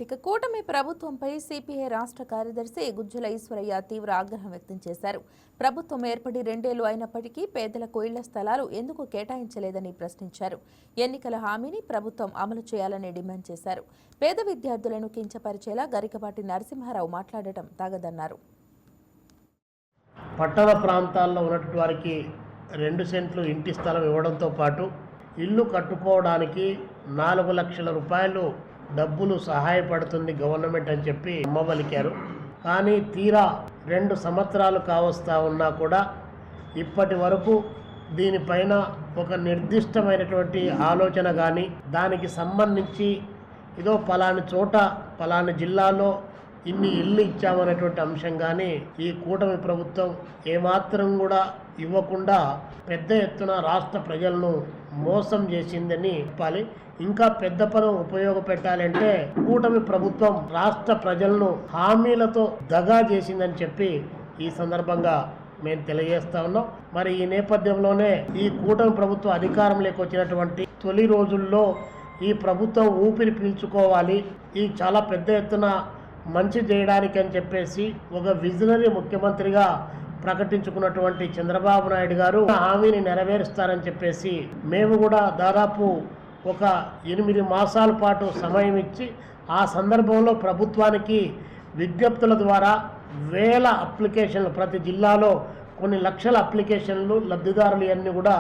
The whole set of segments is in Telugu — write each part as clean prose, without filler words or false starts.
ఇక కూటమి ప్రభుత్వంపై సిపిఐ రాష్ట్ర కార్యదర్శి గుజ్జల ఈశ్వరయ్య తీవ్ర ఆగ్రహం వ్యక్తం చేశారు. ప్రభుత్వం ఏర్పడి 2 ఏళ్లు అయినప్పటికీ పేదలకు ఇళ్ల స్థలాలు ఎందుకు కేటాయించలేదని ప్రశ్నించారు. ఎన్నికల హామీని ప్రభుత్వం అమలు చేయాలని డిమాండ్ చేశారు. పేద విద్యార్థులను కించపరిచేలా గరికపాటి నరసింహారావు మాట్లాడటం తగదన్నారు. పట్టణ ప్రాంతాల్లో ఉన్నటువంటి వారికి 2 సెంట్లు ఇంటి స్థలం ఇవ్వడంతో పాటు ఇల్లు కట్టుకోవడానికి 4 లక్షల రూపాయలు డబ్బులు సహాయపడుతుంది గవర్నమెంట్ అని చెప్పి అమ్మబలికారు. కానీ తీరా 2 సంవత్సరాలు కావస్తా ఉన్నా కూడా ఇప్పటి వరకు దీనిపైన ఒక నిర్దిష్టమైనటువంటి ఆలోచన కానీ దానికి సంబంధించి ఇదో పలాని చోట పలాని జిల్లాలో ఇన్ని ఇల్లు ఇచ్చామనేటువంటి అంశం కానీ ఈ కూటమి ప్రభుత్వం ఏమాత్రం కూడా ఇవ్వకుండా పెద్ద ఎత్తున రాష్ట్ర ప్రజలను మోసం చేసిందని చెప్పాలి. ఇంకా పెద్ద పనం ఉపయోగపెట్టాలంటే కూటమి ప్రభుత్వం రాష్ట్ర ప్రజలను హామీలతో దగా చేసిందని చెప్పి ఈ సందర్భంగా మేము తెలియజేస్తా ఉన్నాం. మరి ఈ నేపథ్యంలోనే ఈ కూటమి ప్రభుత్వం అధికారంలోకి వచ్చినటువంటి తొలి రోజుల్లో ఈ ప్రభుత్వం ఊపిరి పీల్చుకోవాలి, ఈ చాలా పెద్ద ఎత్తున మంచి చేయడానికి అని చెప్పేసి ఒక విజనరీ ముఖ్యమంత్రిగా ప్రకటించుకున్నటువంటి చంద్రబాబు నాయుడు గారు హామీని నెరవేరుస్తారని చెప్పేసి మేము కూడా దాదాపు ఒక 8 మాసాల పాటు సమయం ఇచ్చి ఆ సందర్భంలో ప్రభుత్వానికి విజ్ఞప్తుల ద్వారా వేల అప్లికేషన్లు, ప్రతి జిల్లాలో కొన్ని లక్షల అప్లికేషన్లు లబ్ధిదారులు అన్నీ కూడా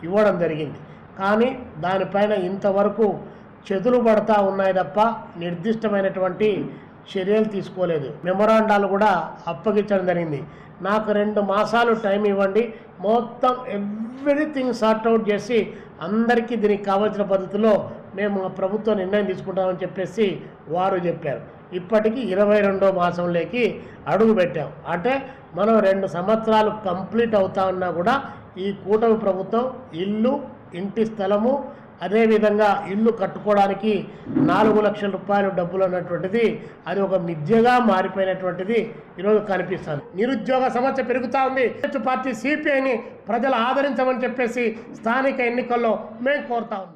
ఇవ్వడం జరిగింది. కానీ దానిపైన ఇంతవరకు చెదులు పడతా ఉన్నాయి తప్ప నిర్దిష్టమైనటువంటి చర్యలు తీసుకోలేదు. మెమొరాండాలు కూడా అప్పగించడం జరిగింది. నాకు 2 మాసాలు టైం ఇవ్వండి, మొత్తం ఎవ్రీథింగ్ సార్ట్అవుట్ చేసి అందరికీ దీనికి కావాల్సిన పద్ధతిలో మేము ప్రభుత్వ నిర్ణయం తీసుకుంటామని చెప్పేసి వారు చెప్పారు. ఇప్పటికీ 22వ మాసంలోకి అడుగు పెట్టాం. అంటే మనం 2 సంవత్సరాలు కంప్లీట్ అవుతా ఉన్నా కూడా ఈ కూటమి ప్రభుత్వం ఇల్లు, ఇంటి స్థలము, అదేవిధంగా ఇల్లు కట్టుకోవడానికి 4 లక్షల రూపాయలు డబ్బులు అన్నటువంటిది అది ఒక మిథ్యగా మారిపోయినటువంటిది ఈరోజు కనిపిస్తుంది. నిరుద్యోగ సమస్య పెరుగుతూ ఉంది. పార్టీ సిపిఐని ప్రజలు ఆదరించమని చెప్పేసి స్థానిక ఎన్నికల్లో మేము కోరుతా ఉన్నాం.